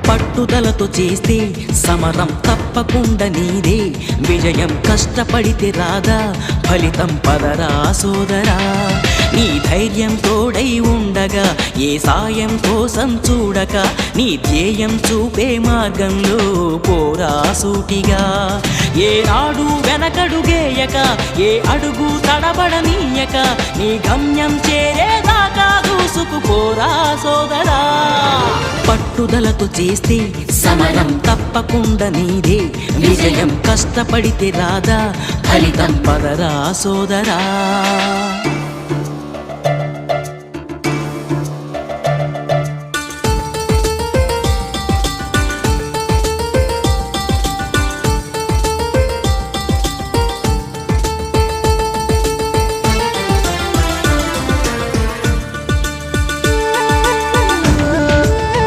పట్టుదలతో చేస్తే సమరం తప్పకుండా నీదే, విజయం కష్టపడితే రాదా ఫలితం పదరా సోదరా. నీ ధైర్యం తోడై ఉండగా ఏ సాయం కోసం చూడక, నీ ధ్యేయం చూపే మార్గంలో పోరా సూటిగా. ఏనాడు వెనకడుగేయక, ఏ అడుగు తడబడనీయక, నీ గమ్యం చేరేదాకా దూసుకుపోరా సోదరా. పట్టుదలతో చేస్తే సమరం తప్పకుండా నీదే, విజయం కష్టపడితే రాదా ఫలితం పదరా సోదరా.